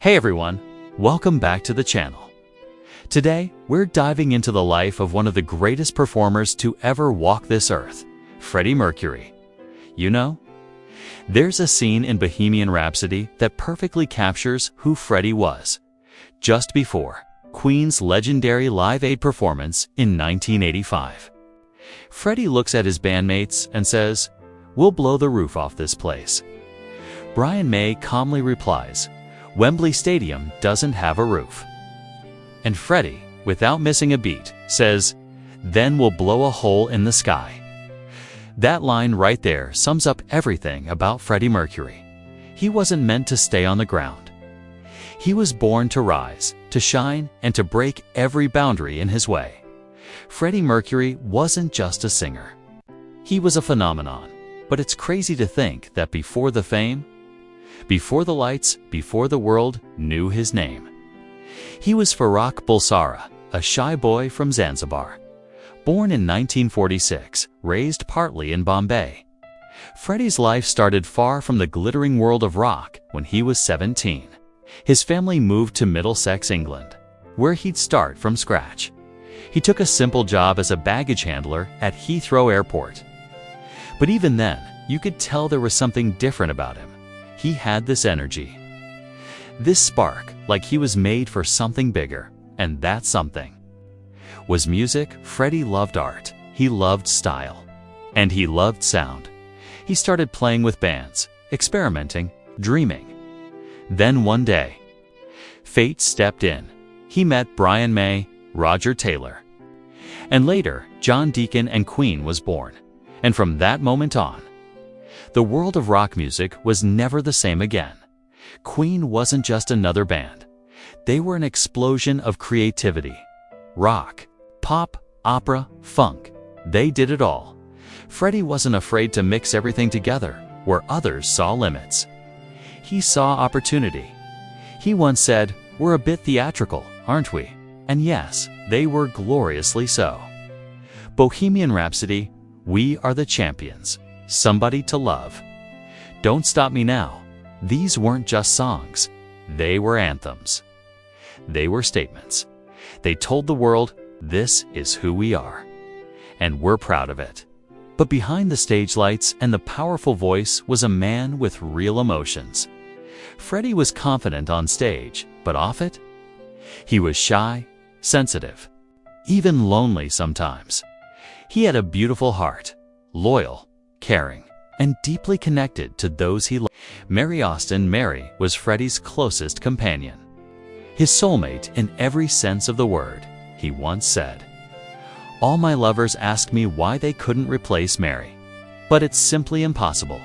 Hey everyone, welcome back to the channel. Today, we're diving into the life of one of the greatest performers to ever walk this earth, Freddie Mercury. You know, there's a scene in Bohemian Rhapsody that perfectly captures who Freddie was, just before Queen's legendary Live Aid performance in 1985. Freddie looks at his bandmates and says, "We'll blow the roof off this place." Brian May calmly replies, "Wembley Stadium doesn't have a roof." And Freddie, without missing a beat, says, "Then we'll blow a hole in the sky." That line right there sums up everything about Freddie Mercury. He wasn't meant to stay on the ground. He was born to rise, to shine, and to break every boundary in his way. Freddie Mercury wasn't just a singer. He was a phenomenon, but it's crazy to think that before the fame, before the lights, before the world knew his name, he was Farrokh Bulsara, a shy boy from Zanzibar. Born in 1946, raised partly in Bombay. Freddie's life started far from the glittering world of rock when he was 17. His family moved to Middlesex, England, where he'd start from scratch. He took a simple job as a baggage handler at Heathrow Airport. But even then, you could tell there was something different about him. He had this energy, this spark, like he was made for something bigger, and that something was music. Freddie loved art, he loved style, and he loved sound. He started playing with bands, experimenting, dreaming. Then one day, fate stepped in. He met Brian May, Roger Taylor, and later, John Deacon, and Queen was born. And from that moment on, the world of rock music was never the same again. Queen wasn't just another band. They were an explosion of creativity. Rock, pop, opera, funk. They did it all. Freddie wasn't afraid to mix everything together where others saw limits. He saw opportunity. He once said, "We're a bit theatrical, aren't we?" And yes, they were gloriously so. Bohemian Rhapsody, We Are the Champions, Somebody to Love, Don't Stop Me Now. These weren't just songs. They were anthems. They were statements. They told the world, this is who we are. And we're proud of it. But behind the stage lights and the powerful voice was a man with real emotions. Freddie was confident on stage, but off it, he was shy, sensitive, even lonely sometimes. He had a beautiful heart, loyal, caring, and deeply connected to those he loved. Mary Austin Mary was Freddie's closest companion. His soulmate in every sense of the word. He once said, "All my lovers ask me why they couldn't replace Mary, but it's simply impossible."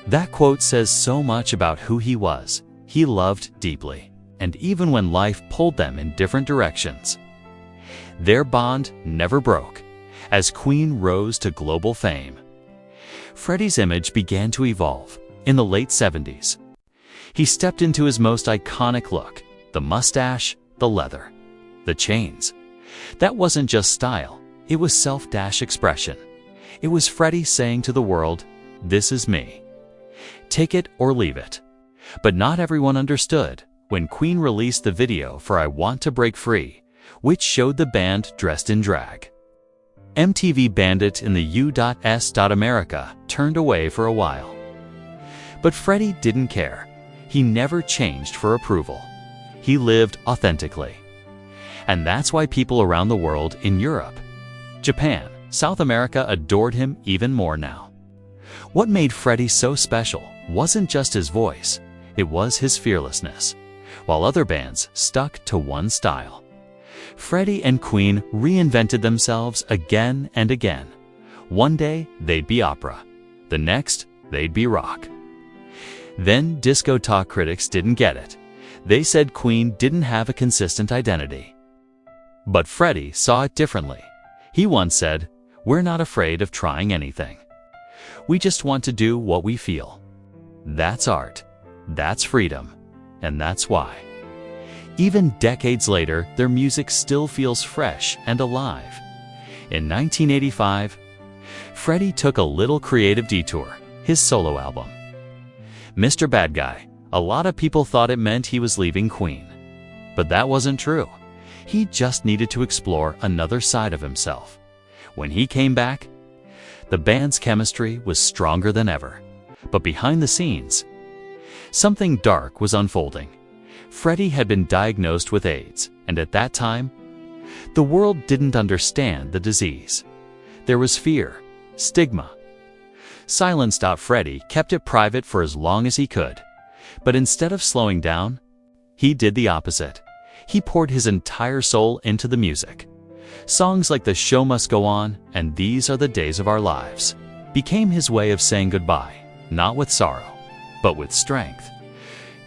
That quote says so much about who he was. He loved deeply, and even when life pulled them in different directions, their bond never broke. As Queen rose to global fame, Freddie's image began to evolve. In the late 70s, he stepped into his most iconic look, the mustache, the leather, the chains. That wasn't just style, it was self-expression. It was Freddie saying to the world, "This is me. Take it or leave it." But not everyone understood when Queen released the video for I Want to Break Free, which showed the band dressed in drag. MTV banned it in the U.S. America turned away for a while. But Freddie didn't care. He never changed for approval. He lived authentically. And that's why people around the world, in Europe, Japan, South America, adored him even more now. What made Freddie so special wasn't just his voice, it was his fearlessness. While other bands stuck to one style, Freddie and Queen reinvented themselves again and again. One day, they'd be opera. The next, they'd be rock. Then disco talk critics didn't get it. They said Queen didn't have a consistent identity. But Freddie saw it differently. He once said, "We're not afraid of trying anything. We just want to do what we feel." That's art. That's freedom. And that's why, even decades later, their music still feels fresh and alive. In 1985, Freddie took a little creative detour, his solo album, Mr. Bad Guy, A lot of people thought it meant he was leaving Queen. But that wasn't true. He just needed to explore another side of himself. When he came back, the band's chemistry was stronger than ever. But behind the scenes, something dark was unfolding. Freddie had been diagnosed with AIDS, and at that time, the world didn't understand the disease. There was fear, stigma. Silenced out, Freddie kept it private for as long as he could. But instead of slowing down, he did the opposite. He poured his entire soul into the music. Songs like The Show Must Go On and These Are the Days of Our Lives became his way of saying goodbye, not with sorrow, but with strength.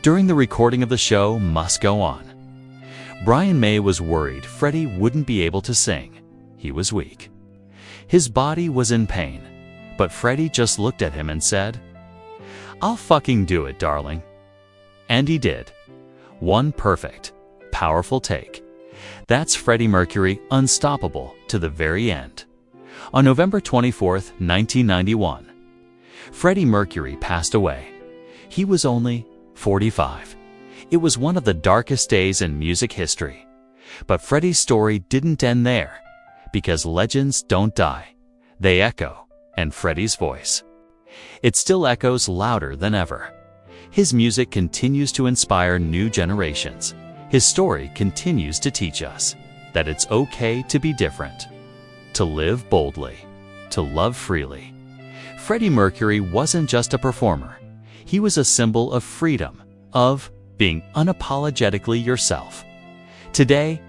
During the recording of The Show Must Go On, Brian May was worried Freddie wouldn't be able to sing. He was weak. His body was in pain, but Freddie just looked at him and said, "I'll fucking do it, darling." And he did. One perfect, powerful take. That's Freddie Mercury, unstoppable to the very end. On November 24th, 1991, Freddie Mercury passed away. He was only 45. It was one of the darkest days in music history. But Freddie's story didn't end there, because legends don't die. They echo, and Freddie's voice, it still echoes louder than ever. His music continues to inspire new generations. His story continues to teach us that it's okay to be different, to live boldly, to love freely. Freddie Mercury wasn't just a performer. He was a symbol of freedom, of being unapologetically yourself. Today,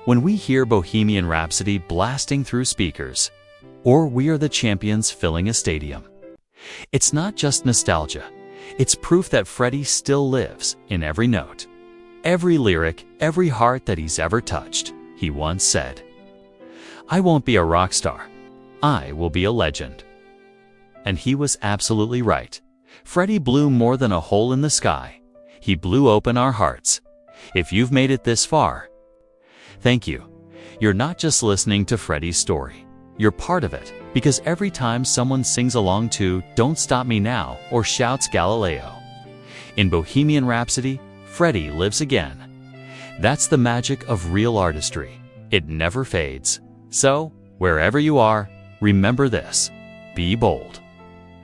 when we hear Bohemian Rhapsody blasting through speakers, or We Are the Champions filling a stadium, it's not just nostalgia. It's proof that Freddie still lives in every note, every lyric, every heart that he's ever touched. He once said, "I won't be a rock star. I will be a legend." And he was absolutely right. Freddie blew more than a hole in the sky. He blew open our hearts. If you've made it this far, thank you. You're not just listening to Freddie's story. You're part of it, because every time someone sings along to "Don't Stop Me Now" or shouts Galileo, in Bohemian Rhapsody, Freddie lives again. That's the magic of real artistry. It never fades. So, wherever you are, remember this. Be bold.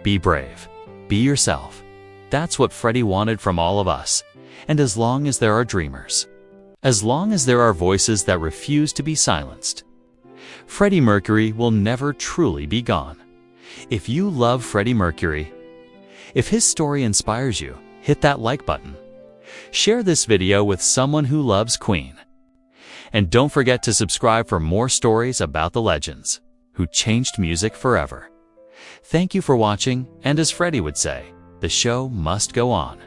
Be brave. Be yourself. That's what Freddie wanted from all of us. And as long as there are dreamers, as long as there are voices that refuse to be silenced, Freddie Mercury will never truly be gone. If you love Freddie Mercury, if his story inspires you, hit that like button. Share this video with someone who loves Queen. And don't forget to subscribe for more stories about the legends who changed music forever. Thank you for watching, and as Freddie would say, the show must go on.